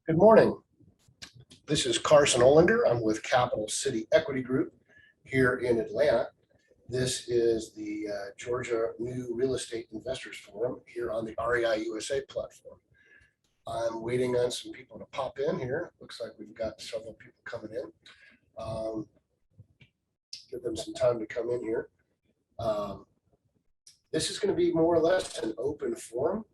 Good morning. This is Carson Olinger. I'm with Capital City Equity Group here in Atlanta. This is the Georgia New Real Estate Investors Forum here on the REI USA platform. I'm waiting on some people to pop in here. Looks like we've got several people coming in. Give them some time to come in here. This is going to be more or less an open forum.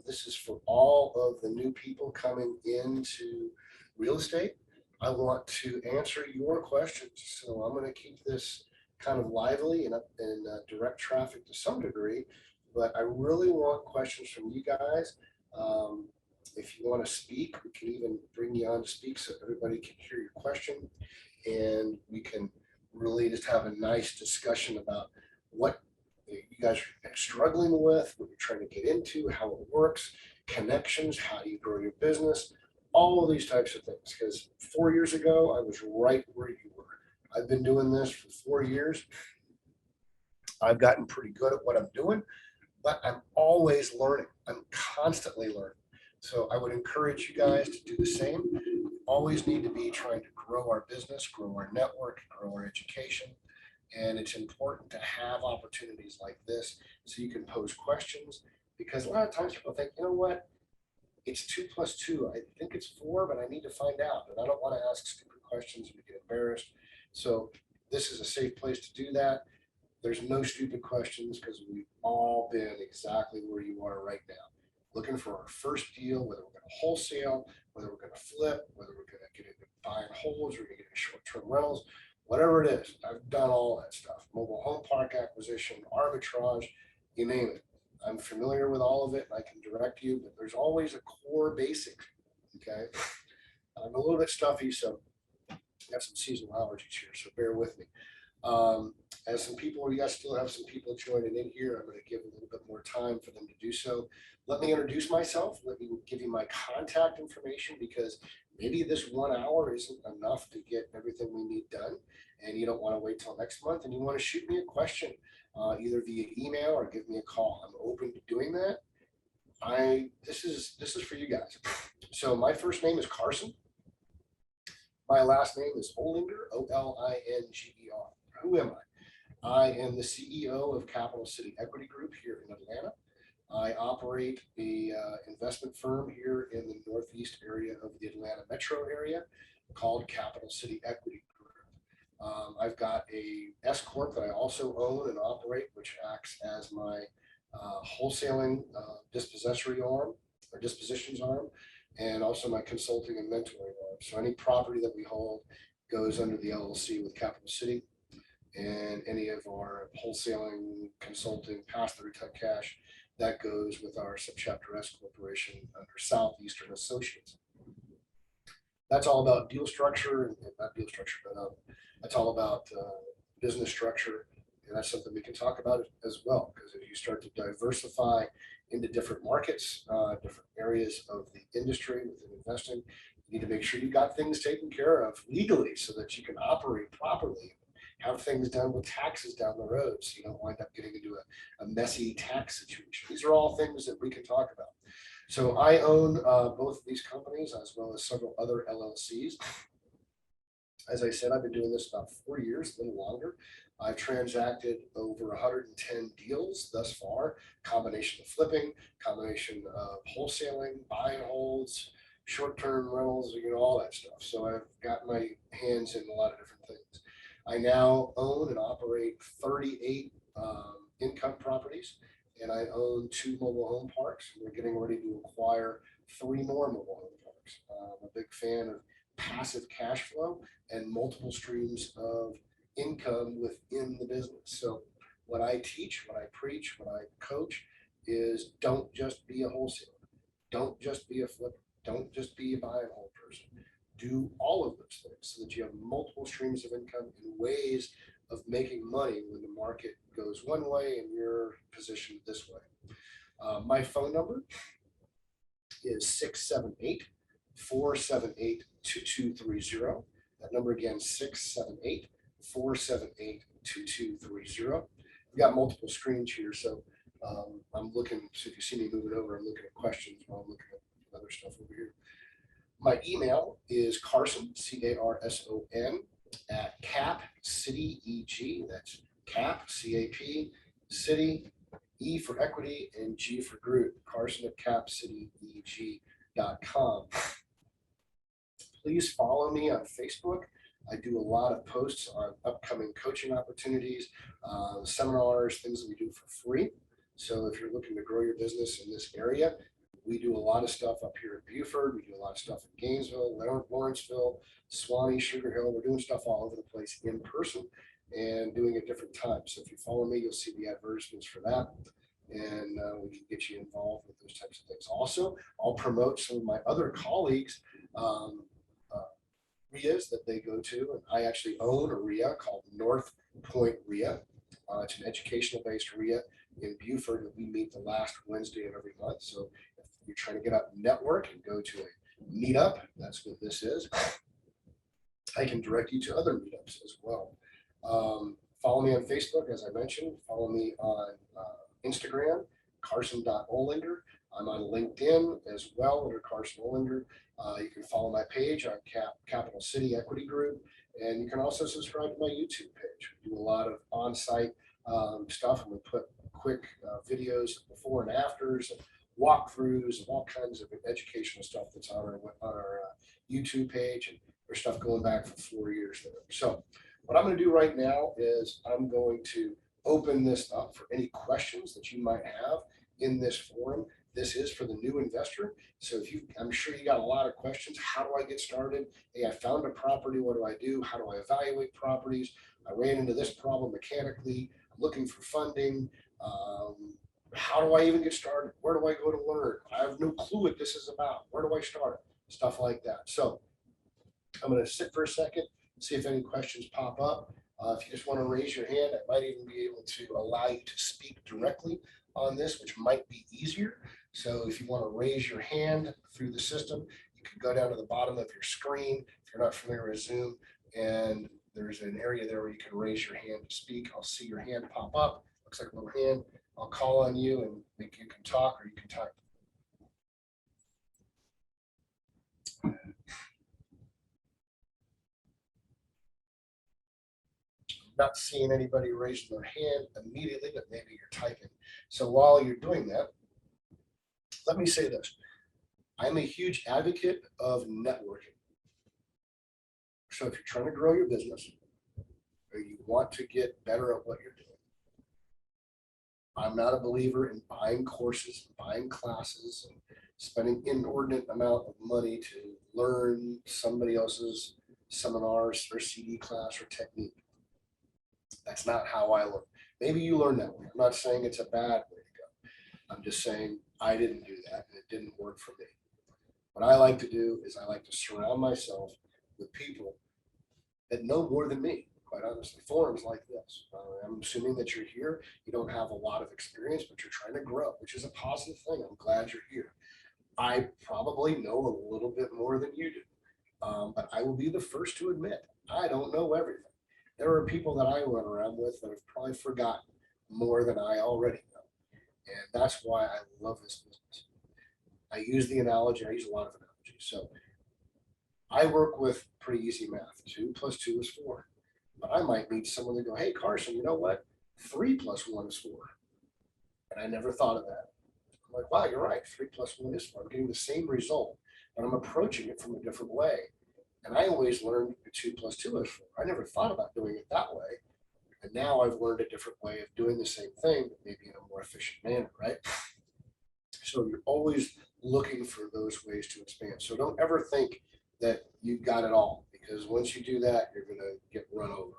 This is for all of the new people coming into real estate. I want to answer your questions. So I'm going to keep this kind of lively and direct traffic to some degree, but I really want questions from you guys. If you want to speak, we can even bring you on to speak so everybody can hear your question, and we can really just have a nice discussion about what you guys are struggling with, what you're trying to get into, how it works, connections, how do you grow your business, all of these types of things. Because 4 years ago, I was right where you were. I've been doing this for 4 years. I've gotten pretty good at what I'm doing, but I'm always learning. I'm constantly learning. So I would encourage you guys to do the same. We always need to be trying to grow our business, grow our network, grow our education. And it's important to have opportunities like this so you can pose questions, because a lot of times people think, you know what, it's 2 + 2. I think it's 4, but I need to find out. And I don't want to ask stupid questions and get embarrassed. So this is a safe place to do that. There's no stupid questions because we've all been exactly where you are right now. Looking for our first deal, whether we're going to wholesale, whether we're going to flip, whether we're going to get into buying holds or get into short-term rentals. Whatever it is, I've done all that stuff. Mobile home park acquisition, arbitrage, you name it. I'm familiar with all of it. I can direct you, but there's always a core basic, okay? I'm a little bit stuffy, so I have some seasonal allergies here, so bear with me. As some people, you guys still have some people joining in here. I'm going to give a little bit more time for them to do so. Let me introduce myself. Let me give you my contact information, because maybe this 1 hour isn't enough to get everything we need done, and you don't want to wait till next month, and you want to shoot me a question either via email or give me a call. I'm open to doing that. This is for you guys. So my first name is Carson. My last name is Olinger, Olinger. Who am I? I am the CEO of Capital City Equity Group here in Atlanta. I operate a investment firm here in the northeast area of the Atlanta metro area called Capital City Equity Group. I've got a S Corp that I also own and operate, which acts as my wholesaling dispossessory arm or dispositions arm, and also my consulting and mentoring arm. So any property that we hold goes under the LLC with Capital City, and any of our wholesaling, consulting, pass-through type cash, that goes with our subchapter S corporation under Southeastern Associates. That's all about deal structure, not deal structure, but that's all about business structure. And that's something we can talk about as well, because if you start to diversify into different markets, different areas of the industry within investing, you need to make sure you got things taken care of legally so that you can operate properly, have things done with taxes down the road, so you don't wind up getting into a messy tax situation. These are all things that we can talk about. So I own both of these companies as well as several other LLCs. As I said, I've been doing this about 4 years, a little longer. I've transacted over 110 deals thus far, combination of flipping, combination of wholesaling, buying holds, short-term rentals, all that stuff. So I've got my hands in a lot of different things. I now own and operate 38 income properties, and I own 2 mobile home parks. We're getting ready to acquire 3 more mobile home parks. I'm a big fan of passive cash flow and multiple streams of income within the business. So what I teach, what I preach, what I coach is don't just be a wholesaler. Don't just be a flipper. Don't just be a buy and hold person. Do all of those things so that you have multiple streams of income and ways of making money when the market goes one way and you're positioned this way. My phone number is 678-478-2230. That number again, 678-478-2230. We've got multiple screens here, so I'm looking, so if you see me moving over, I'm looking at questions while I'm looking at other stuff over here. My email is Carson, Carson, at Cap City EG. That's Cap, CAP, City, E for equity, and G for group. Carson at capcityeg.com. Please follow me on Facebook. I do a lot of posts on upcoming coaching opportunities, seminars, things that we do for free. So if you're looking to grow your business in this area, we do a lot of stuff up here in Beaufort. We do a lot of stuff in Gainesville, Lawrenceville, Suwannee, Sugar Hill. We're doing stuff all over the place in person and doing at different times. So if you follow me, you'll see the advertisements for that. And we can get you involved with those types of things. Also, I'll promote some of my other colleagues' REIAs that they go to. And I actually own a REIA called North Point REIA. It's an educational based REIA in Beaufort that we meet the last Wednesday of every month. So if you're trying to get out and network and go to a meetup, that's what this is. I can direct you to other meetups as well. Follow me on Facebook, as I mentioned. Follow me on Instagram, Carson.Olinger. I'm on LinkedIn as well under Carson Olinger. You can follow my page on Capital City Equity Group, and you can also subscribe to my YouTube page. We do a lot of on-site stuff, and we put quick videos before and afters and walkthroughs and all kinds of educational stuff that's on our YouTube page, and there's stuff going back for 4 years there. So what I'm going to do right now is I'm going to open this up for any questions that you might have in this forum. This is for the new investor. So I'm sure you got a lot of questions. How do I get started? Hey, I found a property. What do I do? How do I evaluate properties? I ran into this problem mechanically. I'm looking for funding. How do I even get started? Where do I go to learn? I have no clue what this is about. Where do I start? Stuff like that. So I'm going to sit for a second, see if any questions pop up. If you just want to raise your hand, I might even be able to allow you to speak directly on this, which might be easier. So if you want to raise your hand through the system, you can go down to the bottom of your screen. If you're not familiar with Zoom, and there's an area there where you can raise your hand to speak. I'll see your hand pop up. Looks like a little hand. I'll call on you and you can talk or you can type. Not seeing anybody raising their hand immediately, but maybe you're typing. So while you're doing that, let me say this. I'm a huge advocate of networking. So if you're trying to grow your business or you want to get better at what you're doing, I'm not a believer in buying courses, buying classes, and spending inordinate amount of money to learn somebody else's seminars or CD class or technique. That's not how I learn. Maybe you learn that way. I'm not saying it's a bad way to go. I'm just saying I didn't do that and it didn't work for me. What I like to do is I like to surround myself with people that know more than me, quite honestly. Forums like this. I'm assuming that you're here. You don't have a lot of experience, but you're trying to grow, which is a positive thing. I'm glad you're here. I probably know a little bit more than you do, but I will be the first to admit I don't know everything. There are people that I run around with that have probably forgotten more than I already know. And that's why I love this business. I use the analogy, I use a lot of analogies. So I work with pretty easy math. 2 + 2 is 4. But I might meet someone that go, hey, Carson, you know what? 3 + 1 is 4. And I never thought of that. I'm like, wow, you're right. 3 + 1 is 4. I'm getting the same result, but I'm approaching it from a different way. And I always learned 2 + 2 is 4. I never thought about doing it that way. And now I've learned a different way of doing the same thing, but maybe in a more efficient manner, right? So you're always looking for those ways to expand. So don't ever think that you've got it all, because once you do that, you're going to get run over.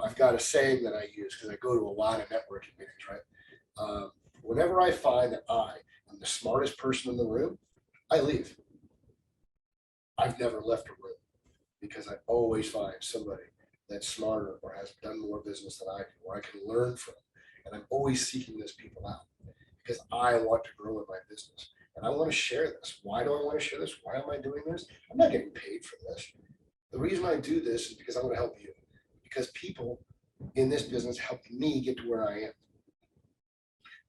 I've got a saying that I use because I go to a lot of networking meetings, right? Whenever I find that I am the smartest person in the room, I leave. I've never left a room because I always find somebody that's smarter or has done more business than I do, or I can learn from. And I'm always seeking those people out because I want to grow in my business and I want to share this. Why do I want to share this? Why am I doing this? I'm not getting paid for this. The reason I do this is because I want to help you, because people in this business helped me get to where I am.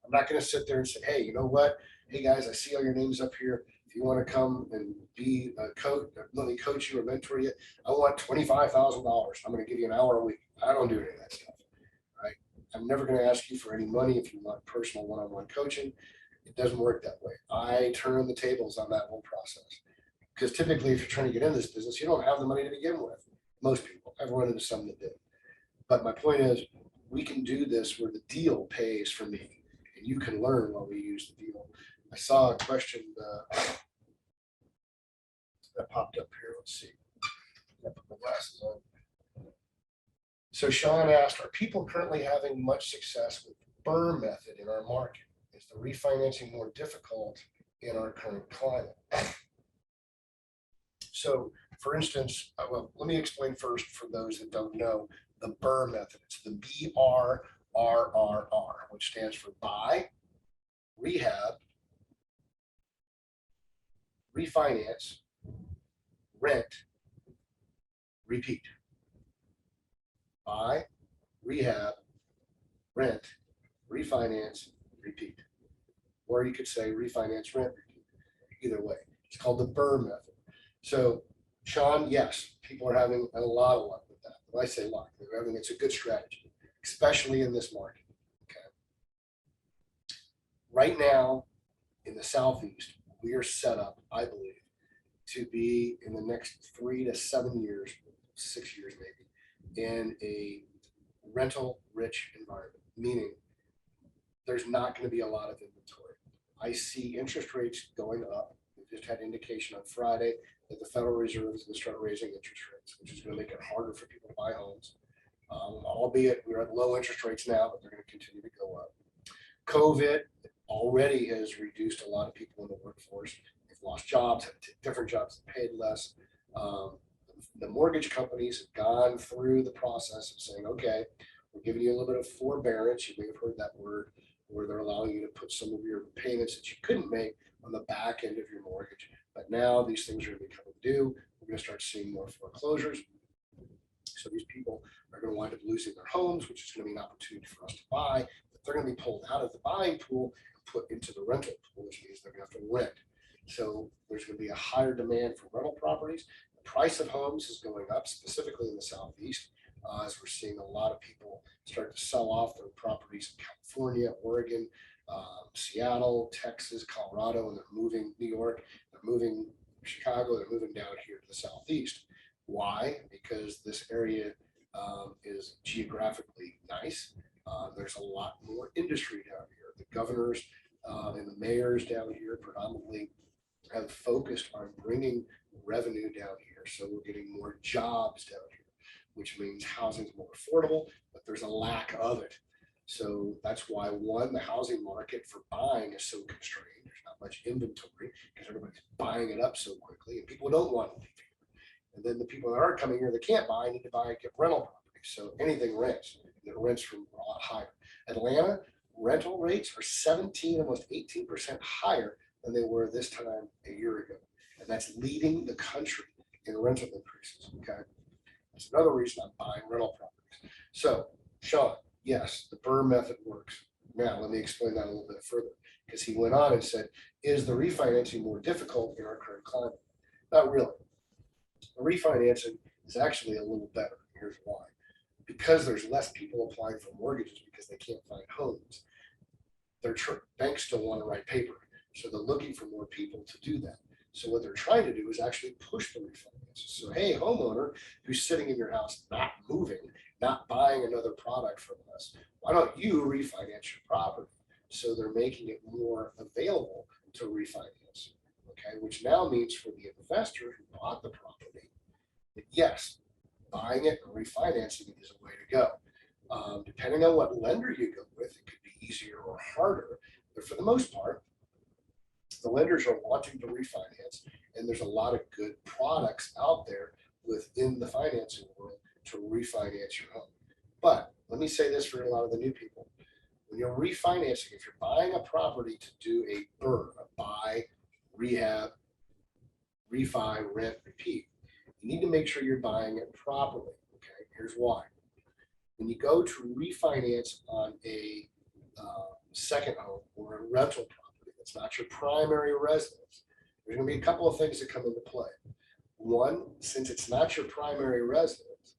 I'm not going to sit there and say, hey, you know what? Hey guys, I see all your names up here. If you want to come and be a coach, let me coach you or mentor you, I want $25,000. I'm going to give you an hour a week. I don't do any of that stuff, right? I'm never going to ask you for any money if you want personal one-on-one coaching. It doesn't work that way. I turn the tables on that whole process. Because typically, if you're trying to get into this business, you don't have the money to begin with. Most people. I've run into some that did. But my point is, we can do this where the deal pays for me, and you can learn while we use the deal. I saw a question that popped up here. Let's see. I put my glasses on. So Sean asked, are people currently having much success with the BRRRR method in our market? Is the refinancing more difficult in our current climate? So for instance, well, let me explain first for those that don't know the BRRRR method. It's the BRRRR, which stands for buy, rehab, refinance, rent, repeat. Buy, rehab, rent, refinance, repeat. Or you could say refinance, rent, repeat. Either way, it's called the BRRRR method. So, Sean, yes, people are having a lot of luck with that. When I say luck, they're having, it's a good strategy, especially in this market. Okay. Right now, in the Southeast, we are set up, I believe, to be in the next 3 to 7 years, 6 years maybe, in a rental rich environment, meaning there's not going to be a lot of inventory. I see interest rates going up. We just had indication on Friday that the Federal Reserve is going to start raising interest rates, which is going to make it harder for people to buy homes. Albeit we're at low interest rates now, but they're going to continue to go up. COVID already has reduced a lot of people in the workforce. They've lost jobs, have different jobs, paid less. The mortgage companies have gone through the process of saying, okay, we're giving you a little bit of forbearance. You may have heard that word, where they're allowing you to put some of your payments that you couldn't make on the back end of your mortgage. But now these things are becoming due. We're going to start seeing more foreclosures. So these people are going to wind up losing their homes, which is going to be an opportunity for us to buy. But they're going to be pulled out of the buying pool and put into the rental pool, which means they're going to have to rent. So there's going to be a higher demand for rental properties. The price of homes is going up, specifically in the Southeast, as we're seeing a lot of people start to sell off their properties in California, Oregon, Seattle, Texas, Colorado, and they're moving New York, they're moving Chicago, they're moving down here to the Southeast. Why? Because this area is geographically nice. There's a lot more industry down here. The governors and the mayors down here predominantly have focused on bringing revenue down here. So we're getting more jobs down here, which means housing is more affordable, but there's a lack of it. So that's why, one, the housing market for buying is so constrained. There's not much inventory because everybody's buying it up so quickly, and people don't want to leave here. And then the people that are coming here that can't buy need to buy, get rental properties. So anything rents, and the rents from a lot higher. Atlanta, rental rates are 17, almost 18% higher than they were this time a year ago. And that's leading the country in rental increases, okay? That's another reason I'm buying rental properties. So, Sean, yes, the BRRRR method works. Now, let me explain that a little bit further, because he went on and said, is the refinancing more difficult in our current climate? Not really. The refinancing is actually a little better. Here's why. Because there's less people applying for mortgages because they can't find homes. Banks still want to write paper, so they're looking for more people to do that. So what they're trying to do is actually push the refinance. So, hey, homeowner who's sitting in your house, not moving, not buying another product from us, why don't you refinance your property? So they're making it more available to refinance, okay? Which now means for the investor who bought the property, that yes, buying it and refinancing it is a way to go. Depending on what lender you go with, it could be easier or harder, but for the most part, the lenders are wanting to refinance, and there's a lot of good products out there within the financing world to refinance your home. But let me say this for a lot of the new people. When you're refinancing, if you're buying a property to do a BRRRR, a buy, rehab, refi, rent, repeat, you need to make sure you're buying it properly. Okay, here's why. When you go to refinance on a second home or a rental property, it's not your primary residence, There's going to be a couple of things that come into play. One, since it's not your primary residence,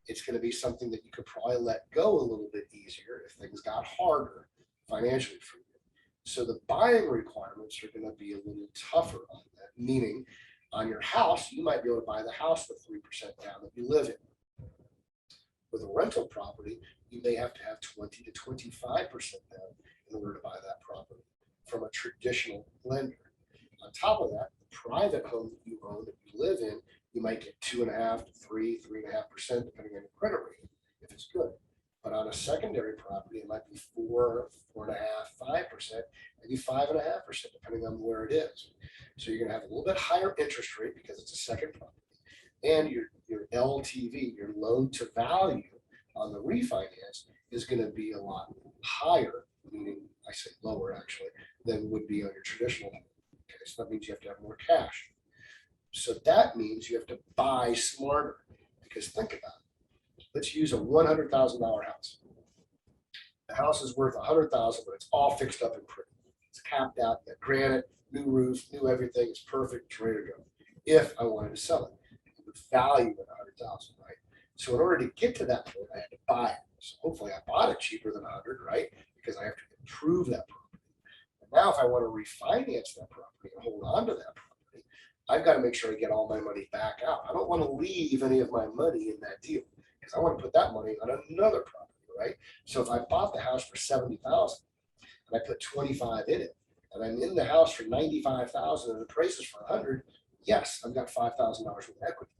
it's going to be something that you could probably let go a little bit easier if things got harder financially for you. So the buying requirements are going to be a little tougher on that, meaning on your house, you might be able to buy the house with 3% down that you live in. With a rental property, you may have to have 20 to 25% down in order to buy that property from a traditional lender. On top of that, the private home that you own, that you live in, you might get 2.5 to 3.5%, depending on your credit rating, if it's good. But on a secondary property, it might be 4, 4.5, 5%, maybe 5.5%, depending on where it is. So you're going to have a little bit higher interest rate because it's a second property, and your LTV, your loan to value on the refinance, is going to be a lot higher, meaning I say lower actually, than would be on your traditional home. Okay, so that means you have to have more cash. So that means you have to buy smarter, because think about it. Let's use a $100,000 house. The house is worth $100,000, but it's all fixed up and pretty. It's capped out, you got granite, new roof, new everything. It's perfect, it's ready to go. If I wanted to sell it would value at $100,000, right? So in order to get to that point, I had to buy it. So hopefully I bought it cheaper than 100, right? Because I have to improve that property. And now if I want to refinance that property and hold on to that property, I've got to make sure I get all my money back out. I don't want to leave any of my money in that deal, because I want to put that money on another property, right? So if I bought the house for $70,000 and I put 25 in it, and I'm in the house for 95,000 and the price is for 100, yes, I've got $5,000 worth of equity.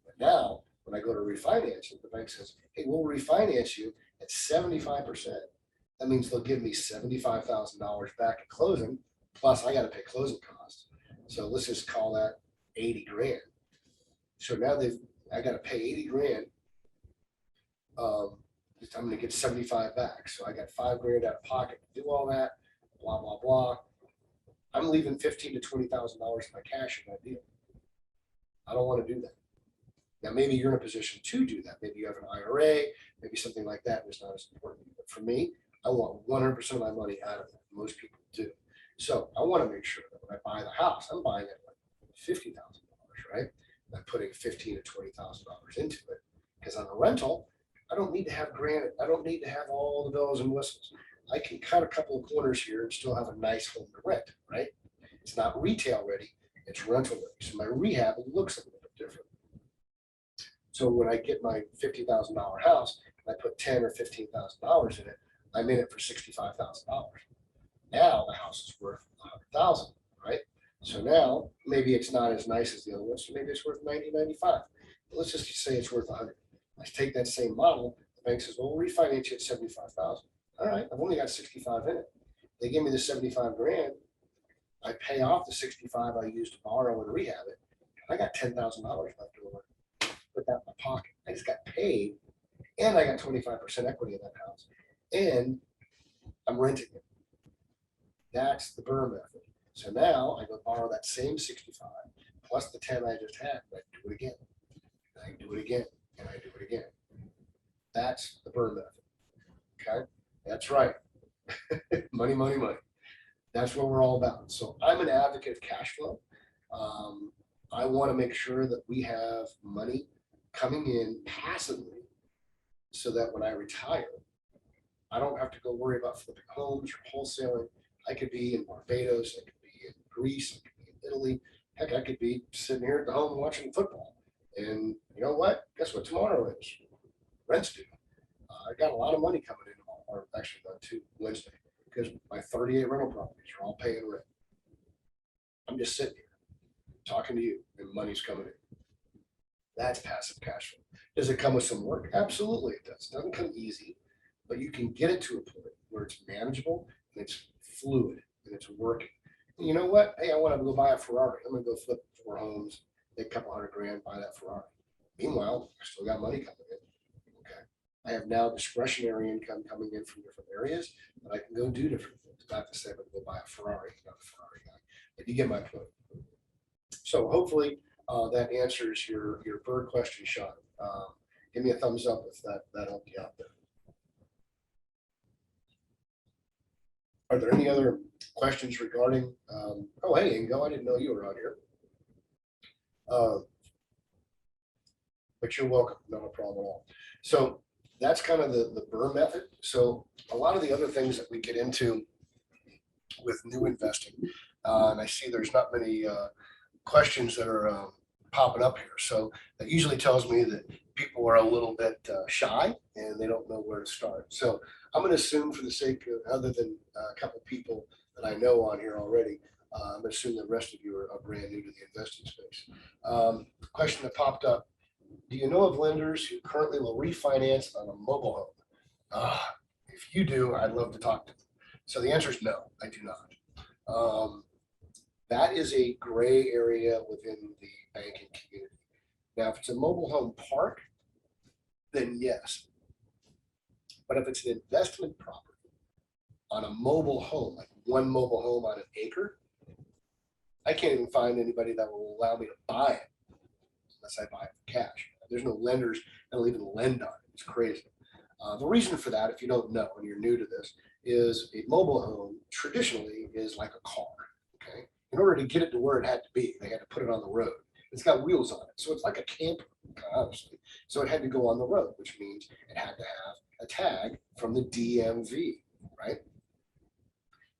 But now when I go to refinance it, the bank says, hey, we'll refinance you at 75%. That means they'll give me $75,000 back at closing, plus I got to pay closing costs. So let's just call that 80 grand. So now I got to pay 80 grand. I'm going to get 75 back. So I got 5 grand out of pocket to do all that, blah, blah, blah. I'm leaving $15,000 to $20,000 in my cash in that deal. I don't want to do that. Now, maybe you're in a position to do that. Maybe you have an IRA, maybe something like that is not as important. But for me, I want 100% of my money out of it. Most people do. So I want to make sure that when I buy the house, I'm buying it at like $50,000, right? I'm putting $15,000 to $20,000 into it, because on a rental, I don't need to have granite. I don't need to have all the bells and whistles. I can cut a couple of corners here and still have a nice home to rent, right? It's not retail ready, it's rental ready. So my rehab looks a little bit different. So when I get my $50,000 house, and I put $10,000 or $15,000 in it, I'm in it for $65,000. Now the house is worth $100,000, right? So now maybe it's not as nice as the other one, so maybe it's worth 90, 95. But let's just say it's worth 100. I take that same model. The bank says, well, we'll refinance you at 75,000. All right, I've only got 65 in it. They give me the 75 grand. I pay off the 65 I used to borrow and rehab it. I got $10,000 left over. Put that in my pocket. I just got paid, and I got 25% equity in that house, and I'm renting it. That's the BRRRR method. So now I go borrow that same 65 plus the 10 I just had, and I do it again. And I do it again, and I do it again. That's the BRRRR method. Okay, that's right. Money, money, money. That's what we're all about. So I'm an advocate of cash flow. I want to make sure that we have money coming in passively, so that when I retire, I don't have to go worry about flipping homes or wholesaling. I could be in Barbados, I could be in Greece, I could be in Italy. Heck, I could be sitting here at the home watching football. And you know what? Guess what tomorrow is? Rent's due. I got a lot of money coming in tomorrow, or actually on Wednesday, because my 38 rental properties are all paying rent. I'm just sitting here talking to you, and money's coming in. That's passive cash flow. Does it come with some work? Absolutely it does. It doesn't come easy, but you can get it to a point where it's manageable and it's fluid and it's working. And you know what? Hey, I want to go buy a Ferrari. I'm going to go flip 4 homes, make a couple $100 grand, buy that Ferrari. Meanwhile, I still got money coming in. Okay. I have now discretionary income coming in from different areas that I can go do different things. Not to say I'm going to go buy a Ferrari, not a Ferrari guy, but you get my point. So hopefully that answers your BRRRR question, Sean. Give me a thumbs up if that helped you out there. Are there any other questions regarding, oh, hey, Ingo, I didn't know you were on here. But you're welcome, not a problem at all. So that's kind of the burn method. So a lot of the other things that we get into with new investing, and I see there's not many questions that are popping up here. So that usually tells me that people are a little bit shy and they don't know where to start. So I'm going to assume, for the sake of, other than a couple people that I know on here already, I'm going to assume the rest of you are brand new to the investing space. Question that popped up: do you know of lenders who currently will refinance on a mobile home? If you do, I'd love to talk to them. So the answer is no, I do not. That is a gray area within the banking community. Now, if it's a mobile home park, then yes. But if it's an investment property on a mobile home, like one mobile home on an acre, I can't even find anybody that will allow me to buy it unless I buy it for cash. There's no lenders that'll even lend on it. It's crazy. The reason for that, if you don't know and you're new to this, is a mobile home traditionally is like a car. Okay. In order to get it to where it had to be, they had to put it on the road. It's got wheels on it. So it's like a camper, honestly. So it had to go on the road, which means it had to have a tag from the DMV, right?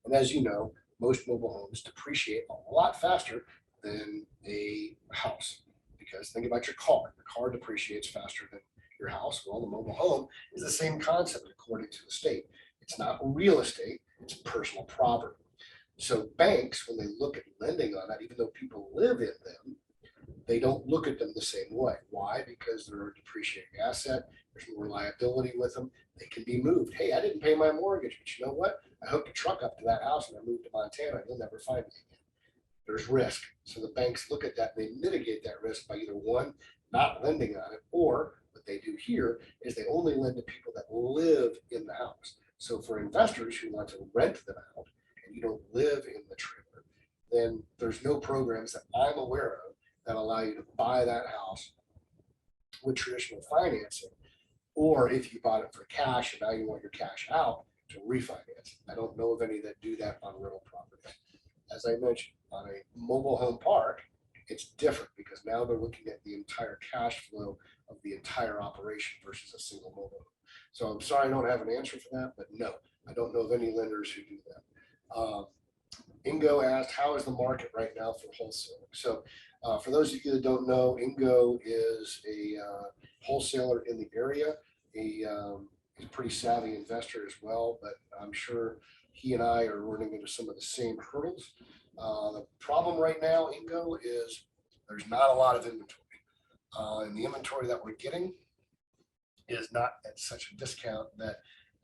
And as you know, most mobile homes depreciate a lot faster than a house. Because think about your car. The car depreciates faster than your house. Well, the mobile home is the same concept according to the state. It's not real estate, it's personal property. So banks, when they look at lending on that, even though people live in them, they don't look at them the same way. Why? Because they're a depreciating asset. There's more liability with them. They can be moved. Hey, I didn't pay my mortgage, but you know what? I hooked a truck up to that house and I moved to Montana. You'll never find me again. There's risk. So the banks look at that and they mitigate that risk by either one, not lending on it, or what they do here is they only lend to people that live in the house. So for investors who want to rent them out and you don't live in the trailer, then there's no programs that I'm aware of that allow you to buy that house with traditional financing, or if you bought it for cash and now you want your cash out, to refinance. I don't know of any that do that on rental property. As I mentioned, on a mobile home park, it's different because now they're looking at the entire cash flow of the entire operation versus a single mobile home. So I'm sorry I don't have an answer for that, but no, I don't know of any lenders who do that. Ingo asked, how is the market right now for wholesaling? So for those of you that don't know, Ingo is a wholesaler in the area. He's a pretty savvy investor as well, but I'm sure he and I are running into some of the same hurdles. The problem right now, Ingo, is there's not a lot of inventory. And the inventory that we're getting is not at such a discount that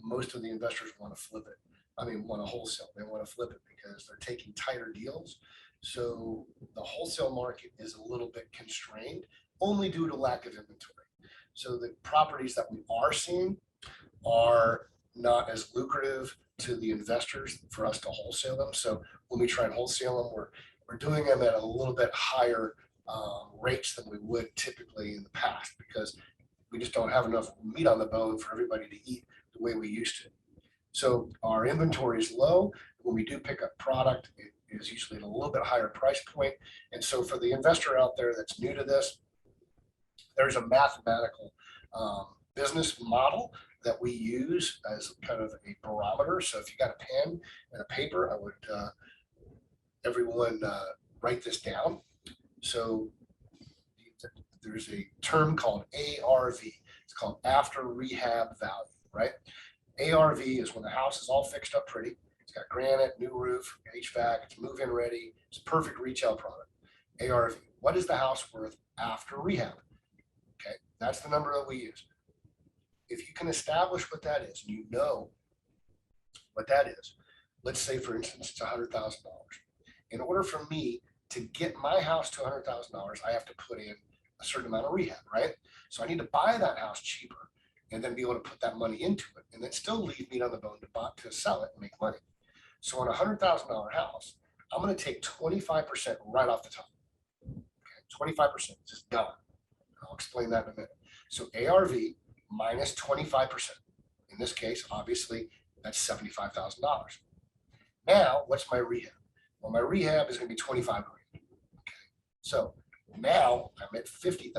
most of the investors want to flip it. Want to wholesale. They want to flip it because they're taking tighter deals. So the wholesale market is a little bit constrained only due to lack of inventory. So the properties that we are seeing are not as lucrative to the investors for us to wholesale them. So when we try and wholesale them, we're doing them at a little bit higher rates than we would typically in the past because we just don't have enough meat on the bone for everybody to eat the way we used to. So our inventory is low. When we do pick up product, it is usually at a little bit higher price point. And so for the investor out there that's new to this, there's a mathematical business model that we use as kind of a barometer. So if you got a pen and a paper, I would everyone write this down. So there's a term called ARV. It's called after rehab value, right? ARV is when the house is all fixed up pretty. It's got granite, new roof, HVAC, it's move-in ready. It's a perfect retail product. ARV. What is the house worth after rehab? Okay, that's the number that we use. If you can establish what that is, and you know what that is, let's say, for instance, it's $100,000. In order for me to get my house to $100,000, I have to put in a certain amount of rehab, right? So I need to buy that house cheaper and then be able to put that money into it and then still leave meat on the bone to sell it and make money. So on a $100,000 house, I'm going to take 25% right off the top. Okay, 25%, just done. I'll explain that in a minute. So ARV minus 25%. In this case, obviously, that's $75,000. Now, what's my rehab? Well, my rehab is going to be 25 grand. Okay. So now I'm at $50,000.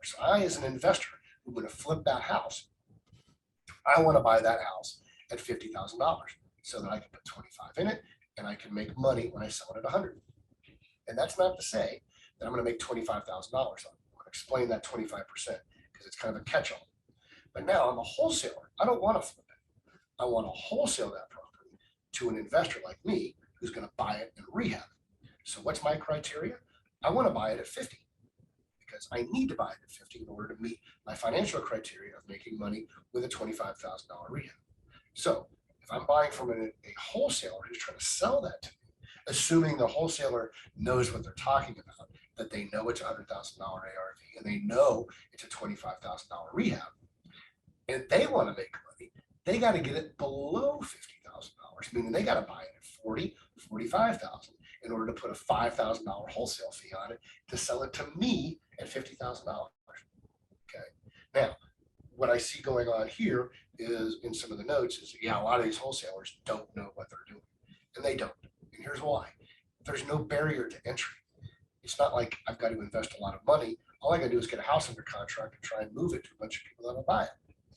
So I, as an investor who would have flipped that house, I want to buy that house at $50,000 so that I can put 25 in it and I can make money when I sell it at 100. And that's not to say that I'm going to make $25,000 on it. I want to explain that 25% because it's kind of a catch-all. But now I'm a wholesaler. I don't want to flip it. I want to wholesale that property to an investor like me who's going to buy it and rehab it. So what's my criteria? I want to buy it at 50 because I need to buy it at 50 in order to meet my financial criteria of making money with a $25,000 rehab. So if I'm buying from a wholesaler who's trying to sell that to me, assuming the wholesaler knows what they're talking about, that they know it's a $100,000 ARV and they know it's a $25,000 rehab, and they want to make money, they got to get it below $50,000, meaning they got to buy it at 40, 45,000 in order to put a $5,000 wholesale fee on it to sell it to me at $50,000. Okay. Now, what I see going on here is in some of the notes is, yeah, a lot of these wholesalers don't know what they're doing, and they don't. And here's why. There's no barrier to entry. It's not like I've got to invest a lot of money. All I got to do is get a house under contract and try and move it to a bunch of people that will buy it.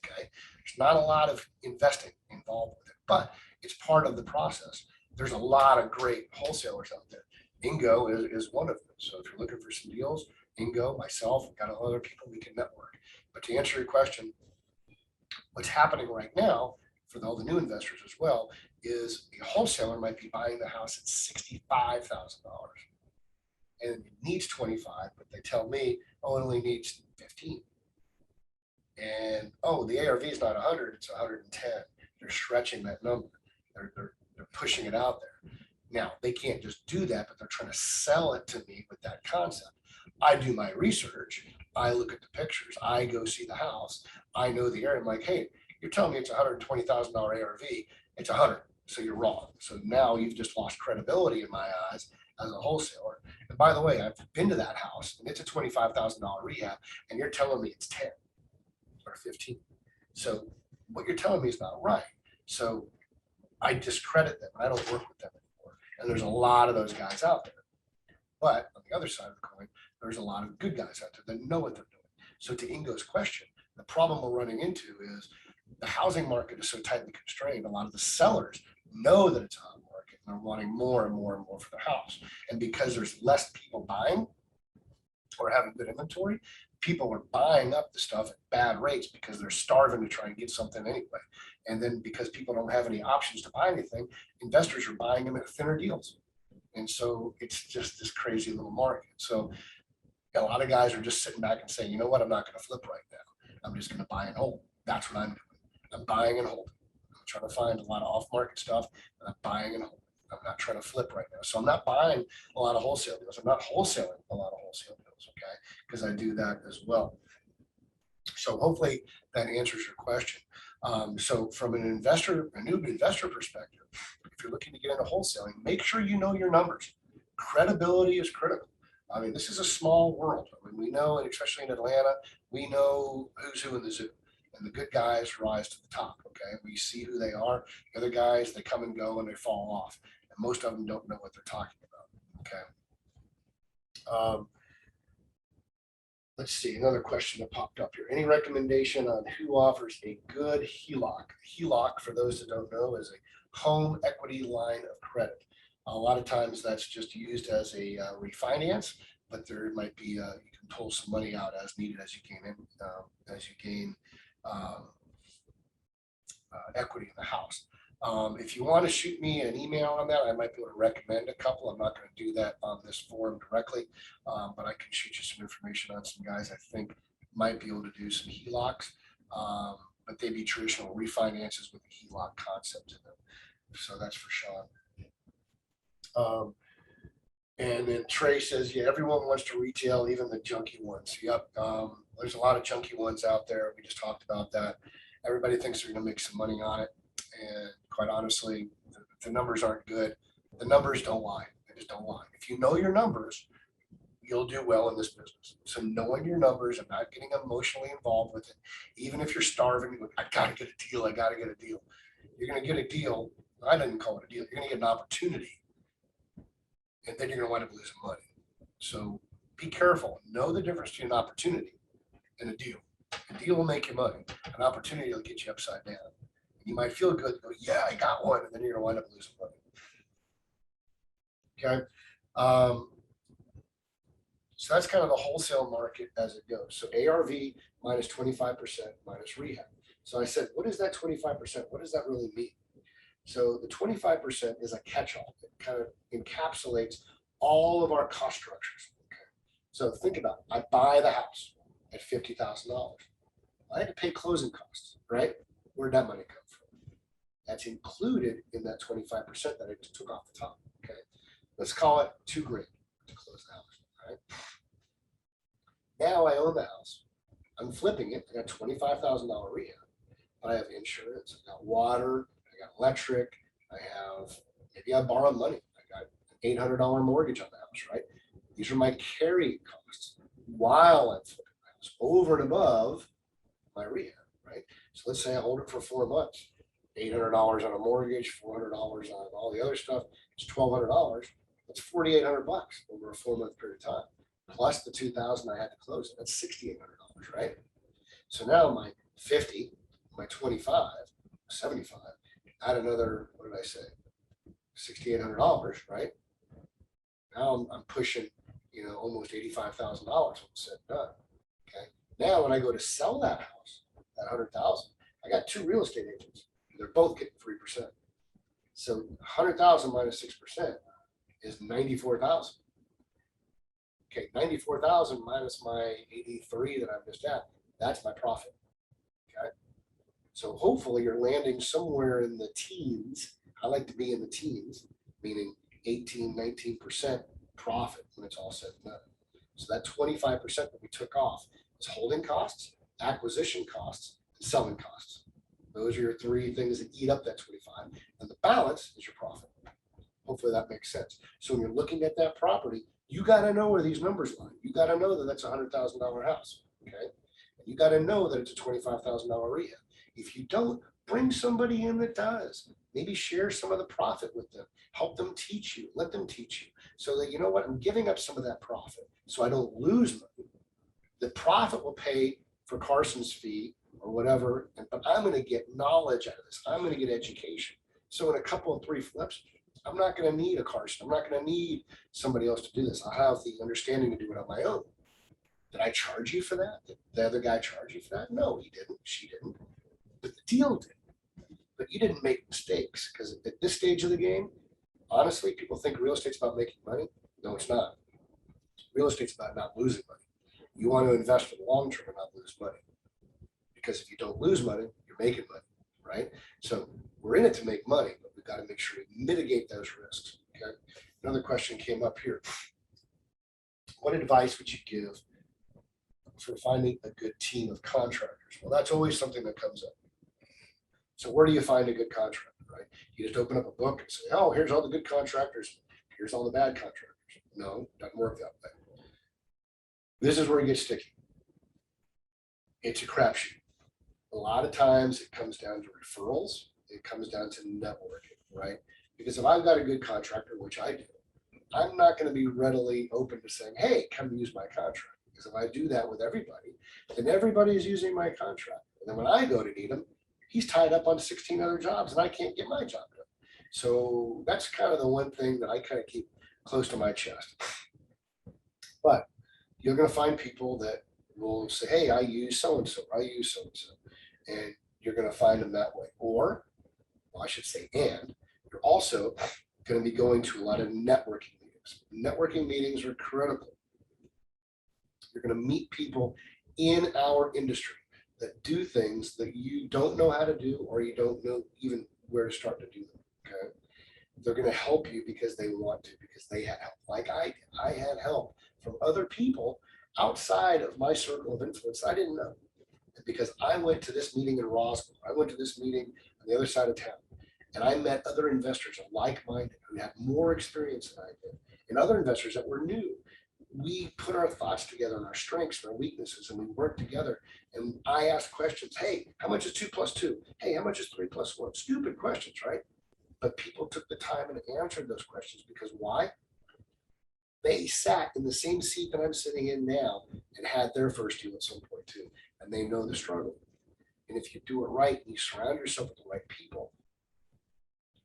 Okay. There's not a lot of investing involved with it, but it's part of the process. There's a lot of great wholesalers out there. Ingo is one of them. So if you're looking for some deals, Ingo, myself, we've got other people we can network. But to answer your question, what's happening right now for all the new investors as well is a wholesaler might be buying the house at $65,000 and it needs 25, but they tell me, oh, it only needs 15. And oh, the ARV is not 100, it's 110. They're stretching that number. They're pushing it out there. Now, they can't just do that, but they're trying to sell it to me with that concept. I do my research. I look at the pictures. I go see the house. I know the area. I'm like, hey, you're telling me it's $120,000 ARV. It's 100. So you're wrong. So now you've just lost credibility in my eyes as a wholesaler. And by the way, I've been to that house and it's a $25,000 rehab and you're telling me it's 10 or 15. So what you're telling me is not right. So I discredit them. I don't work with them anymore. And there's a lot of those guys out there. But on the other side of the coin, there's a lot of good guys out there that know what they're doing. So to Ingo's question, the problem we're running into is the housing market is so tightly constrained. A lot of the sellers know that it's a hot market and they're wanting more and more and more for their house. And because there's less people buying or having good inventory, people are buying up the stuff at bad rates because they're starving to try and get something anyway. And then because people don't have any options to buy anything, investors are buying them at thinner deals. And so it's just this crazy little market. So a lot of guys are just sitting back and saying, you know what, I'm not going to flip right now. I'm just going to buy and hold. That's what I'm doing. I'm buying and holding. I'm trying to find a lot of off-market stuff, and I'm buying and holding. I'm not trying to flip right now. So I'm not buying a lot of wholesale deals. I'm not wholesaling a lot of wholesale deals, okay? Because I do that as well. So hopefully that answers your question. So from an investor, a new investor perspective, if you're looking to get into wholesaling, make sure you know your numbers. Credibility is critical. I mean, this is a small world. I mean, we know, and especially in Atlanta, we know who's who in the zoo. And the good guys rise to the top, okay? We see who they are. The other guys, they come and go and they fall off. And most of them don't know what they're talking about, okay? Let's see, another question that popped up here. Any recommendation on who offers a good HELOC? HELOC, for those that don't know, is a home equity line of credit. A lot of times that's just used as a refinance, but there might be, you can pull some money out as needed as you gain equity in the house. If you want to shoot me an email on that, I might be able to recommend a couple. I'm not going to do that on this forum directly, but I can shoot you some information on some guys I think might be able to do some HELOCs, but they'd be traditional refinances with the HELOC concept in them. So that's for Sean. And then Trey says, yeah, everyone wants to retail, even the junky ones. Yep. There's a lot of junky ones out there. We just talked about that. Everybody thinks they're going to make some money on it. And quite honestly, the numbers aren't good. The numbers don't lie. They just don't lie. If you know your numbers, you'll do well in this business. So knowing your numbers and not getting emotionally involved with it, even if you're starving, I got to get a deal. I got to get a deal. You're going to get a deal I didn't call it a deal. You're going to get an opportunity, and then you're going to wind up losing money. So be careful. Know the difference between an opportunity and a deal. A deal will make you money. An opportunity will get you upside down. You might feel good, go, yeah, I got one, and then you're going to wind up losing money. Okay. So that's kind of the wholesale market as it goes. So ARV minus 25% minus rehab. So I said, what is that 25%? What does that really mean? So the 25% is a catch-all. It kind of encapsulates all of our cost structures. Okay. So think about it. I buy the house at $50,000. I had to pay closing costs, right? Where'd that money come from? That's included in that 25% that I just took off the top. Okay. Let's call it $2,000 to close the house. Right. Now I own the house. I'm flipping it. I got $25,000 rehab. I have insurance. I got water. I got electric. Maybe I borrowed money. I got an $800 mortgage on the house. Right. These are my carrying costs while I'm flipping the house over and above my rehab. Right. So let's say I hold it for 4 months. $800 on a mortgage, $400 on all the other stuff. It's $1,200. That's $4,800 over a 4-month period of time, plus the $2,000 I had to close it. That's $6,800, right? So now my 50, my 25, 75, add another, what did I say? $6,800, right? Now I'm pushing, almost $85,000 when it's said and done. Okay. Now when I go to sell that house, that 100,000, I got 2 real estate agents. They're both getting 3%. So 100,000 minus 6% is 94,000. Okay, 94,000 minus my 83 that I'm just at, that's my profit. Okay, so hopefully you're landing somewhere in the teens. I like to be in the teens, meaning 18, 19% profit when it's all said and done. So that 25% that we took off is holding costs, acquisition costs, and selling costs. Those are your 3 things that eat up that 25, and the balance is your profit. Hopefully that makes sense. So when you're looking at that property, you got to know where these numbers lie. You got to know that that's a $100,000 house. Okay. And you got to know that it's a $25,000 rehab. If you don't, bring somebody in that does. Maybe share some of the profit with them. Help them teach you. Let them teach you. So that, you know what, I'm giving up some of that profit so I don't lose money. The profit will pay for Carson's fee or whatever, but I'm going to get knowledge out of this. I'm going to get education. So in a couple of 3 flips, I'm not going to need a Carson. I'm not going to need somebody else to do this. I have the understanding to do it on my own. Did I charge you for that? Did the other guy charge you for that? No, he didn't. She didn't. But the deal did. But you didn't make mistakes, because at this stage of the game, honestly, people think real estate's about making money. No, it's not. Real estate's about not losing money. You want to invest for the long term and not lose money. Because if you don't lose money, you're making money, right? So we're in it to make money, but we've got to make sure we mitigate those risks. Okay. Another question came up here. What advice would you give for finding a good team of contractors? Well, that's always something that comes up. So where do you find a good contractor, right? You just open up a book and say, oh, here's all the good contractors. Here's all the bad contractors. No, doesn't work that way. This is where it gets sticky. It's a crapshoot. A lot of times it comes down to referrals. It comes down to networking, right? Because if I've got a good contractor, which I do, I'm not going to be readily open to saying, hey, come use my contract. Because if I do that with everybody, then everybody is using my contract. And then when I go to need him, he's tied up on 16 other jobs and I can't get my job done. So that's kind of the one thing that I kind of keep close to my chest. But you're going to find people that will say, hey, I use so-and-so, I use so-and-so. And you're going to find them that way. Or, well, I should say, and you're also going to be going to a lot of networking meetings. Networking meetings are critical. You're going to meet people in our industry that do things that you don't know how to do, or you don't know even where to start to do them. Okay. They're going to help you because they want to, because they had help. Like I did. I had help from other people outside of my circle of influence I didn't know. Because I went to this meeting in Roswell. I went to this meeting on the other side of town. And I met other investors like-minded who had more experience than I did. And other investors that were new. We put our thoughts together and our strengths and our weaknesses, and we worked together. And I asked questions. Hey, how much is 2 plus 2? Hey, how much is 3 plus 1? Stupid questions, right? But people took the time and answered those questions because why? They sat in the same seat that I'm sitting in now and had their first deal at some point too. And they know the struggle. And if you do it right and you surround yourself with the right people,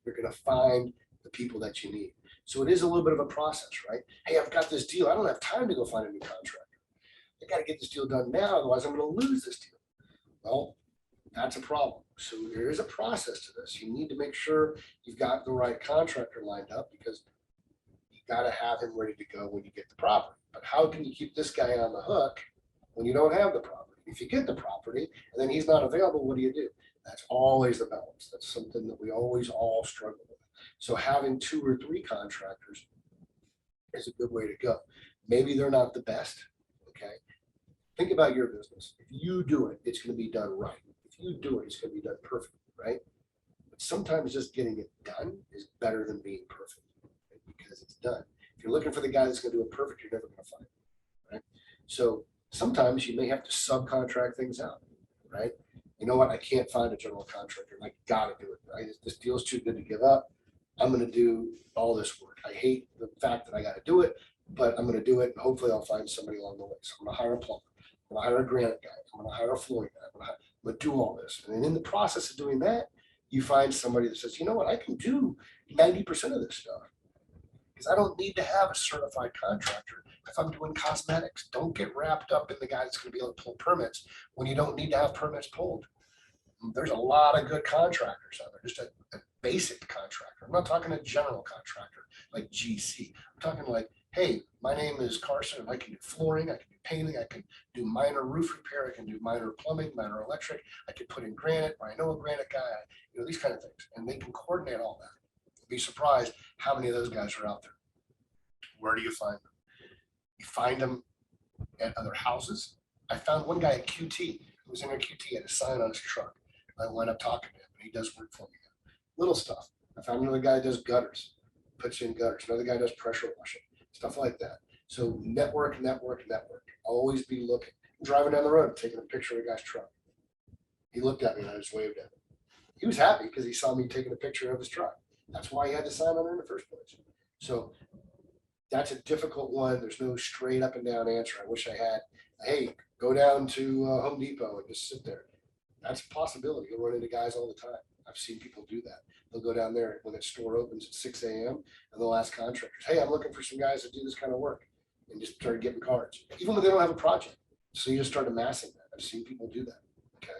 you're going to find the people that you need. So it is a little bit of a process, right? Hey, I've got this deal. I don't have time to go find a new contractor. I got to get this deal done now, otherwise I'm going to lose this deal. Well, that's a problem. So there is a process to this. You need to make sure you've got the right contractor lined up because you got to have him ready to go when you get the property. But how can you keep this guy on the hook when you don't have the property? If you get the property and then he's not available, what do? That's always the balance. That's something that we always all struggle with. So having 2 or 3 contractors is a good way to go. Maybe they're not the best. Okay. Think about your business. If you do it, it's going to be done right. If you do it, it's going to be done perfectly, right? But sometimes just getting it done is better than being perfect, right? Because it's done. If you're looking for the guy that's going to do it perfect, you're never going to find it, right? So sometimes you may have to subcontract things out, right? You know what? I can't find a general contractor. I got to do it. This deal's too good to give up. I'm going to do all this work. I hate the fact that I got to do it, but I'm going to do it. And hopefully I'll find somebody along the way. So I'm going to hire a plumber. I'm going to hire a granite guy. I'm going to hire a flooring guy. I'm going to do all this. And in the process of doing that, you find somebody that says, you know what? I can do 90% of this stuff because I don't need to have a certified contractor if I'm doing cosmetics. Don't get wrapped up in the guy that's going to be able to pull permits when you don't need to have permits pulled. There's a lot of good contractors out there, just a basic contractor. I'm not talking a general contractor like GC. I'm talking like, hey, my name is Carson and I can do flooring, I can do painting, I can do minor roof repair, I can do minor plumbing, minor electric, I can put in granite, I know a granite guy, these kind of things. And they can coordinate all that. You'd be surprised how many of those guys are out there. Where do you find them? You find them at other houses. I found one guy at QT who was in a QT, had a sign on his truck. I went up talking to him, and he does work for me now. Little stuff. I found another guy that does gutters, puts in gutters. Another guy does pressure washing, stuff like that. So network. Always be looking. I'm driving down the road, taking a picture of a guy's truck. He looked at me, and I just waved at him. He was happy because he saw me taking a picture of his truck. That's why he had the sign on there in the first place. So that's a difficult one. There's no straight up and down answer. I wish I had, hey, go down to Home Depot and just sit there. That's a possibility. You'll run into guys all the time. I've seen people do that. They'll go down there when the store opens at 6 a.m. and they'll ask contractors, hey, I'm looking for some guys to do this kind of work, and just start getting cards, even when they don't have a project. So you just start amassing that. I've seen people do that. Okay.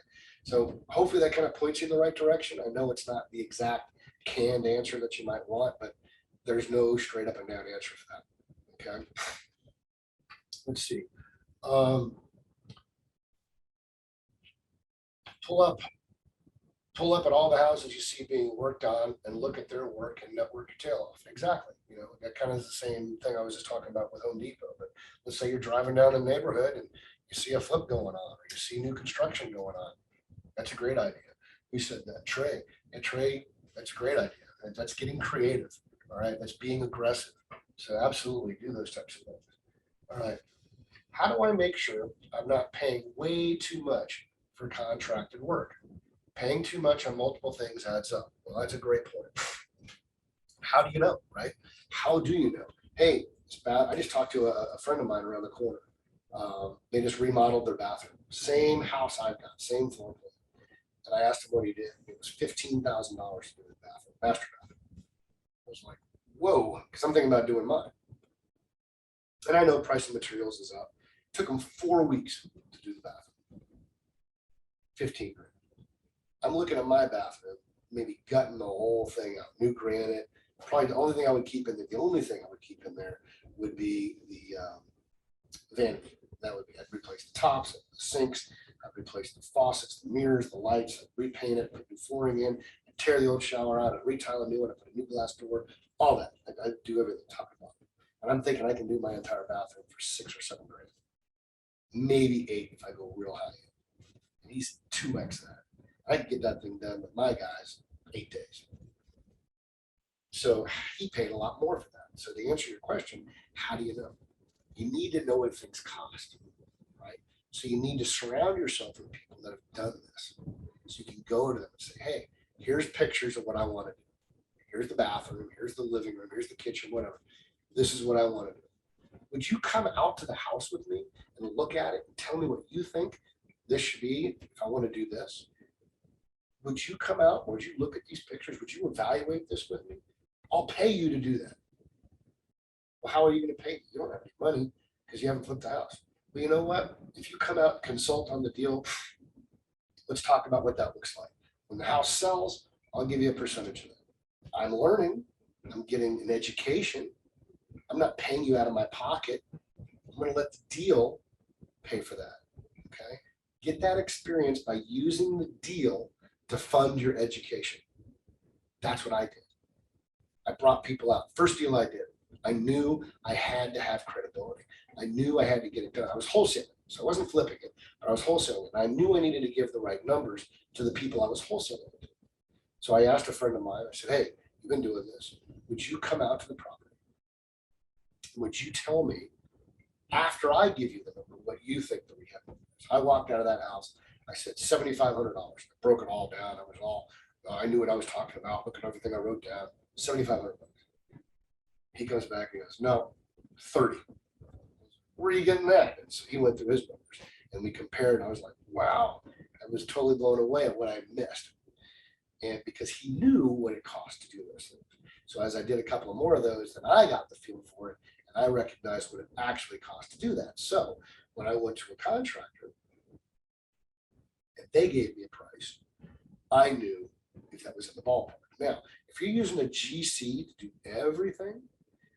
So hopefully that kind of points you in the right direction. I know it's not the exact canned answer that you might want, but there's no straight up and down answer for that. Okay. Let's see. Pull up at all the houses you see being worked on and look at their work and network your tail off. Exactly. That kind of is the same thing I was just talking about with Home Depot. But let's say you're driving down a neighborhood and you see a flip going on, or you see new construction going on. That's a great idea. We said that. Trey, that's a great idea. And that's getting creative. All right. That's being aggressive. So absolutely do those types of things. All right. How do I make sure I'm not paying way too much for contracted work? Paying too much on multiple things adds up. Well, that's a great point. How do you know, right? How do you know? Hey, it's bad. I just talked to a friend of mine around the corner. They just remodeled their bathroom. Same house I've got, same floor plan. And I asked him what he did. It was $15,000 to do the bathroom, master bathroom. I was like, whoa, because I'm thinking about doing mine. And I know price of materials is up. It took them 4 weeks to do the bathroom. 15 grand. I'm looking at my bathroom, maybe gutting the whole thing out, new granite. Probably the only thing I would keep in there, would be the vanity. That would be, I'd replace the tops, the sinks, I'd replace the faucets, the mirrors, the lights, I'd repaint it, put new flooring in, I'd tear the old shower out, I'd retile a new one, I'd put a new glass door, all that. I'd do everything top to bottom. And I'm thinking I can do my entire bathroom for 6 or 7 grand, maybe 8 if I go real high. And he's 2x that. I could get that thing done with my guys 8 days. So he paid a lot more for that. So to answer your question, how do you know? You need to know what things cost, right? So you need to surround yourself with people that have done this. So you can go to them and say, hey, here's pictures of what I want to do. here's the bathroom, here's the living room, here's the kitchen, whatever. This is what I want to do. Would you come out to the house with me and look at it and tell me what you think this should be if I want to do this? Would you come out? Would you look at these pictures? Would you evaluate this with me? I'll pay you to do that. Well, how are you going to pay me? You don't have any money because you haven't flipped the house. Well, you know what? If you come out and consult on the deal, let's talk about what that looks like. When the house sells, I'll give you a percentage of it. I'm learning. I'm getting an education. I'm not paying you out of my pocket. I'm going to let the deal pay for that. Okay. Get that experience by using the deal to fund your education. That's what I did. I brought people out. First deal I did, I knew I had to have credibility. I knew I had to get it done. I was wholesaling, so I wasn't flipping it, but I was wholesaling. And I knew I needed to give the right numbers to the people I was wholesaling it to. So I asked a friend of mine, I said, hey, you've been doing this. Would you come out to the property? Would you tell me, after I give you the number, what you think the rehab number is? I walked out of that house. I said $7,500. I broke it all down. I knew what I was talking about. Look at everything I wrote down. $7,500. He comes back and goes, no, 30. Where are you getting that? And so he went through his numbers and we compared. I was like, wow, I was totally blown away at what I missed. And because he knew what it cost to do those things. So as I did a couple of more of those, then I got the feel for it and I recognized what it actually cost to do that. So when I went to a contractor and they gave me a price, I knew if that was in the ballpark. Now, if you're using a GC to do everything,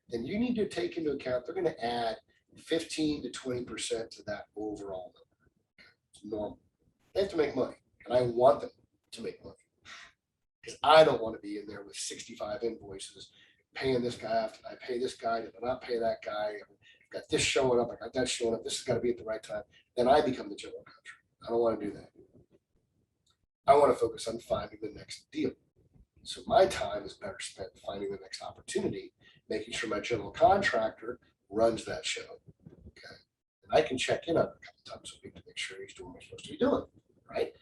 then you need to take into account they're going to add 15 to 20% to that overall number. It's normal. They have to make money, and I want them to make money because I don't want to be in there with 65 invoices, paying this guy after I pay this guy, did I not pay that guy? I've got this showing up, I got that showing up. This has got to be at the right time. Then I become the general contractor. I don't want to do that. I want to focus on finding the next deal. So my time is better spent finding the next opportunity, making sure my general contractor runs that show. Okay. And I can check in on it a couple times a week to make sure he's doing what he's supposed to be doing. Right.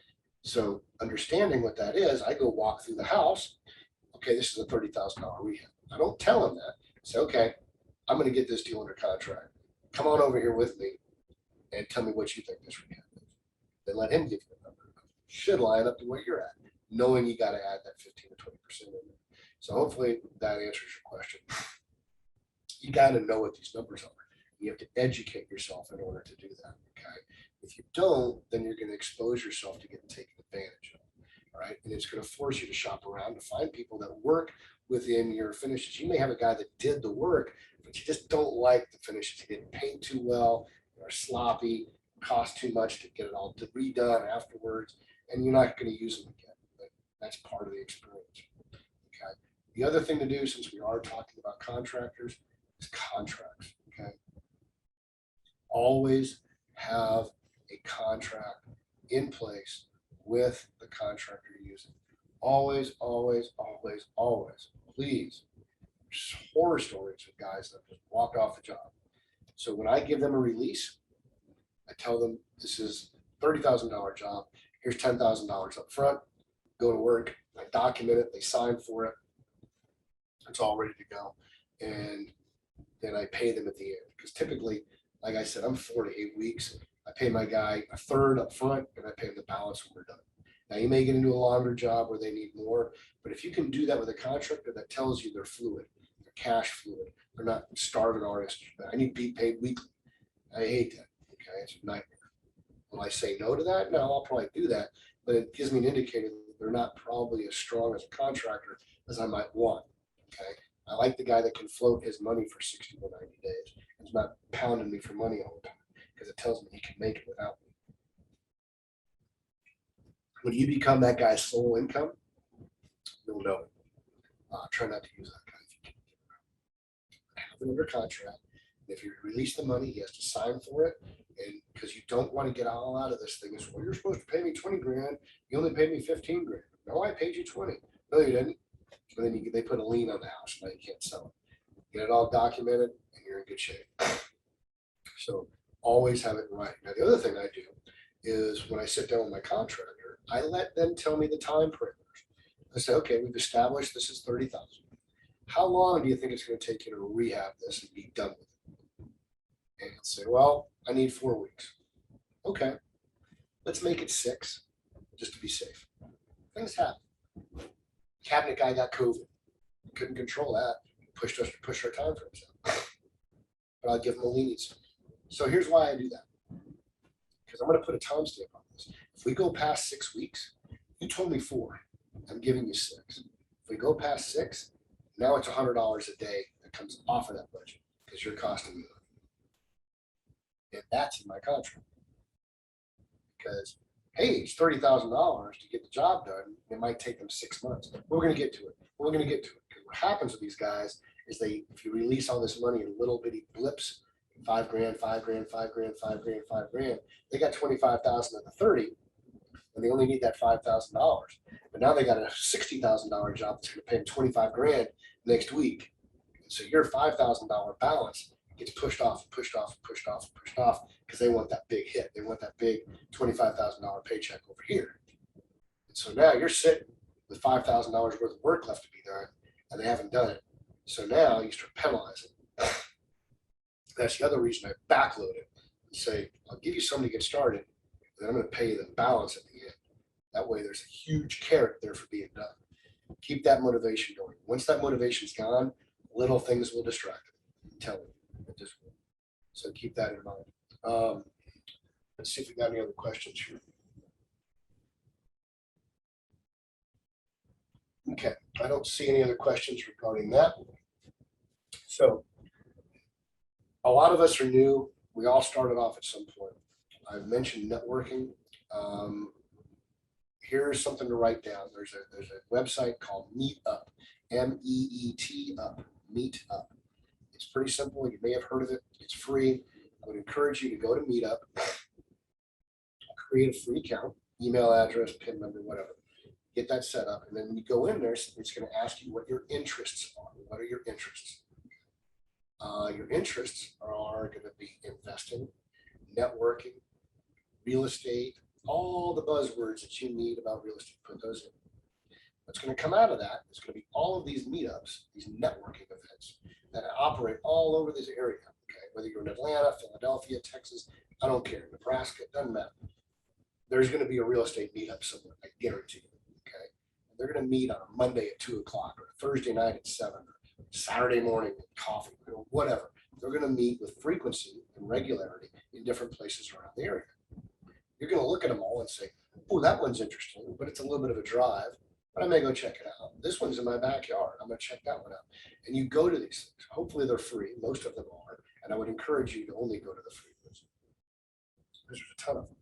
So understanding what that is, I go walk through the house. Okay, this is a $30,000 rehab. I don't tell him that. I say, okay, I'm going to get this deal under contract. Come on over here with me and tell me what you think this rehab is. Then let him give you a number. Should line up to where you're at, knowing you got to add that 15 to 20% in there. So hopefully that answers your question. You got to know what these numbers are. You have to educate yourself in order to do that. Okay. If you don't, then you're going to expose yourself to getting taken advantage of. All right. And it's going to force you to shop around to find people that work within your finishes. You may have a guy that did the work, but you just don't like the finishes. He didn't paint too well, or sloppy, cost too much to get it all redone afterwards, and you're not going to use them again. But that's part of the experience. Okay. The other thing to do, since we are talking about contractors, is contracts. Okay. Always have a contract in place with the contractor you're using. Always, always, always, always. Please. There's horror stories of guys that just walked off the job. So when I give them a release, I tell them this is $30,000 job. Here's $10,000 up front. Go to work. I document it. They sign for it. It's all ready to go. And then I pay them at the end. Because typically, like I said, I'm 4 to 8 weeks. I pay my guy a third up front and I pay him the balance when we're done. Now you may get into a longer job where they need more, but if you can do that with a contractor, that tells you they're fluid, they're cash fluid, they're not starving artists. I need to be paid weekly. I hate that. Okay, it's a nightmare. Will I say no to that? No, I'll probably do that, but it gives me an indicator that they're not probably as strong as a contractor as I might want. Okay, I like the guy that can float his money for 60 to 90 days. It's not pounding me for money all the time because it tells me he can make it without me. When you become that guy's sole income, you'll know it. Try not to use that guy if you can. Have it under contract. If you release the money, he has to sign for it. And because you don't want to get all out of this thing, is well, you're supposed to pay me 20 grand. You only paid me 15 grand. No, I paid you 20. No, you didn't. And then they put a lien on the house. Now you can't sell it. Get it all documented, and you're in good shape. So always have it right. Now the other thing I do is when I sit down with my contractor, I let them tell me the time parameters. I say, okay, we've established this is 30,000. how long do you think it's going to take you to rehab this and be done with it? And you'll say, well, I need 4 weeks. Okay, let's make it 6, just to be safe. Things happen. Cabinet guy got COVID. Couldn't control that. Pushed our time frames out. But I'll give him a leniency. So here's why I do that. Because I'm going to put a timestamp on this. If we go past 6 weeks, you told me 4. I'm giving you 6. If we go past 6, now it's $100 a day that comes off of that budget because you're costing me money. And that's in my contract. Because, hey, it's $30,000 to get the job done. It might take them 6 months. We're going to get to it. We're going to get to it. Because what happens with these guys is if you release all this money in little bitty blips, $5 grand, $5 grand, $5 grand, $5 grand, $5 grand, they got 25,000 of the 30, and they only need that $5,000. But now they got a $60,000 job that's going to pay them 25 grand next week. And so your $5,000 balance gets pushed off, pushed off, pushed off, pushed off because they want that big hit. They want that big $25,000 paycheck over here. And so now you're sitting with $5,000 worth of work left to be done, and they haven't done it. So now you start penalizing. That's the other reason I backload it and say, I'll give you something to get started, and then I'm going to pay you the balance at the end. That way there's a huge carrot there for being done. Keep that motivation going. Once that motivation's gone, little things will distract it. I'm telling you, it just will. So keep that in mind. Let's see if we got any other questions here. Okay, I don't see any other questions regarding that. So a lot of us are new. We all started off at some point. I've mentioned networking. Here's something to write down. There's a website called Meetup, MEET up, Meetup. It's pretty simple. You may have heard of it. It's free. I would encourage you to go to Meetup, create a free account, email address, PIN number, whatever. Get that set up. And then when you go in there, it's going to ask you what your interests are. What are your interests? Your interests are going to be investing, networking, real estate, all the buzzwords that you need about real estate. Put those in. What's going to come out of that is going to be all of these meetups, these networking events that operate all over this area. Okay, whether you're in Atlanta, Philadelphia, Texas, I don't care, Nebraska, it doesn't matter. There's going to be a real estate meetup somewhere, I guarantee you. Okay, and they're going to meet on a Monday at 2 o'clock or a Thursday night at 7 or Saturday morning with coffee, or whatever. They're going to meet with frequency and regularity in different places around the area. You're going to look at them all and say, oh, that one's interesting, but it's a little bit of a drive, but I may go check it out. This one's in my backyard. I'm going to check that one out. And you go to these things. Hopefully they're free. Most of them are. And I would encourage you to only go to the free ones. There's a ton of them.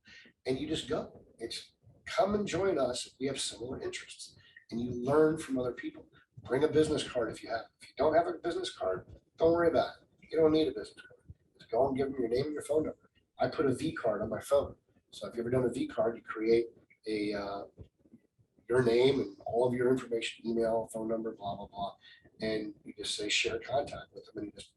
And you just go. It's come and join us if we have similar interests. And you learn from other people. Bring a business card if you have. If you don't have a business card, don't worry about it. You don't need a business card. Just go and give them your name and your phone number. I put a V card on my phone. So if you've ever done a V card, you create your name and all of your information, email, phone number, blah, blah, blah. And you just say share contact with them and you just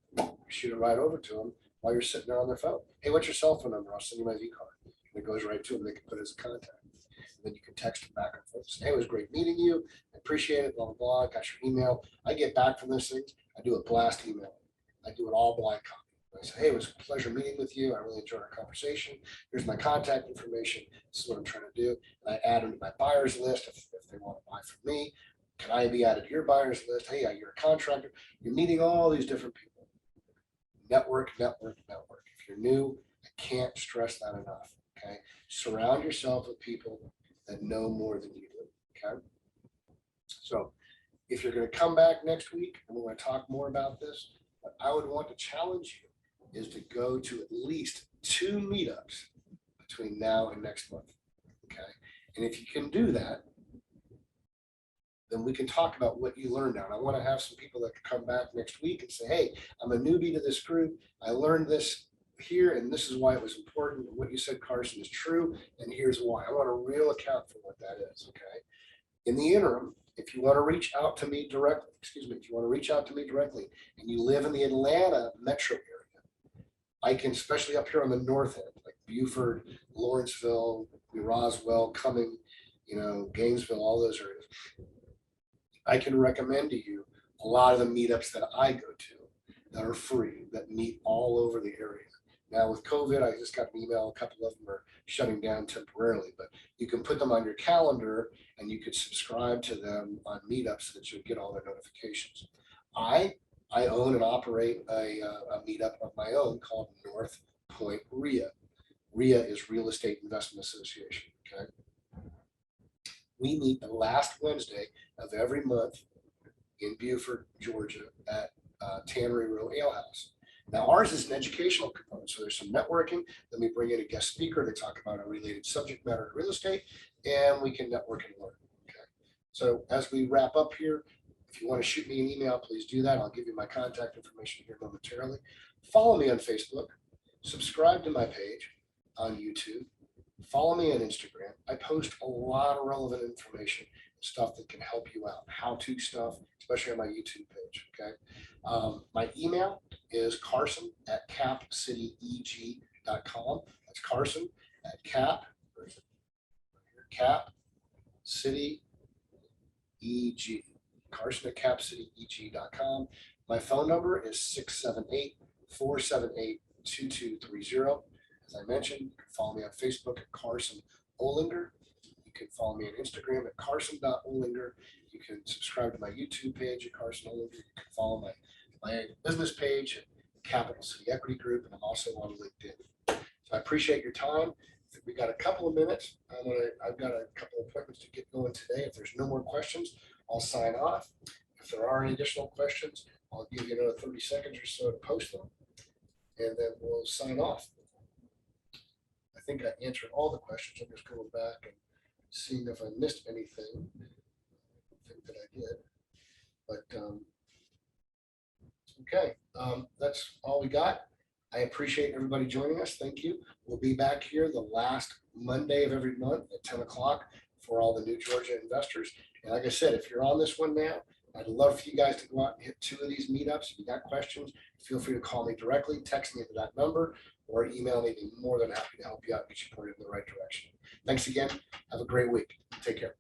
shoot it right over to them while you're sitting there on their phone. Hey, what's your cell phone number? I'll send you my V card. And it goes right to them. They can put it as a contact. And then you can text them back and forth. Say, hey, it was great meeting you. I appreciate it, blah, blah, blah. Got your email. I get back from those things. I do a blast email. I do it all blind copy. I say, hey, it was a pleasure meeting with you. I really enjoyed our conversation. Here's my contact information. This is what I'm trying to do. And I add them to my buyer's list if they want to buy from me. Can I be added to your buyer's list? Hey, you're a contractor. You're meeting all these different people. Network, network, network. If you're new, I can't stress that enough. Okay. Surround yourself with people that know more than you do. Okay. So if you're going to come back next week and we're going to talk more about this, what I would want to challenge you is to go to at least 2 meetups between now and next month. Okay. And if you can do that, then we can talk about what you learned now. And I want to have some people that can come back next week and say, hey, I'm a newbie to this group. I learned this here, and this is why it was important. What you said, Carson, is true, and here's why. I want a real account for what that is, okay? In the interim, if you want to reach out to me directly, and you live in the Atlanta metro area, I can, especially up here on the north end, like Beaufort, Lawrenceville, Roswell, Cumming, Gainesville, all those areas, I can recommend to you a lot of the meetups that I go to that are free, that meet all over the area. Now with COVID, I just got an email, a couple of them are shutting down temporarily, but you can put them on your calendar and you could subscribe to them on meetups so that you'll get all their notifications. I own and operate a meetup of my own called North Point REIA. REIA is Real Estate Investment Association, okay? We meet the last Wednesday of every month in Beaufort, Georgia at Tannery Row Ale House. Now ours is an educational component, so there's some networking. Then we bring in a guest speaker to talk about a related subject matter in real estate, and we can network and learn. Okay. So as we wrap up here, if you want to shoot me an email, please do that. I'll give you my contact information here momentarily. Follow me on Facebook. Subscribe to my page on YouTube. Follow me on Instagram. I post a lot of relevant information, stuff that can help you out, how-to stuff, especially on my YouTube page, okay? My email is carson@capcityeg.com. That's Carson at Cap City EG. Carson@capcityeg.com. My phone number is 678-478-2230. As I mentioned, you can follow me on Facebook at Carson Olinger. You can follow me on Instagram at carson.olinger. You can subscribe to my YouTube page at Carson Olinger. You can follow my business page at Capital City Equity Group, and I'm also on LinkedIn. So I appreciate your time. We got a couple of minutes. I've got a couple of appointments to get going today. If there's no more questions, I'll sign off. If there are any additional questions, I'll give you another 30 seconds or so to post them, and then we'll sign off. I think I answered all the questions. I'm just going back and seeing if I missed anything. I don't think that I did, but okay, that's all we got. I appreciate everybody joining us. Thank you. We'll be back here the last Monday of every month at 10 o'clock for all the new Georgia investors. And like I said, if you're on this one now, I'd love for you guys to go out and hit 2 of these meetups. If you got questions, feel free to call me directly, text me to that number, or email me. I'd be more than happy to help you out and get you pointed in the right direction. Thanks again. Have a great week. Take care.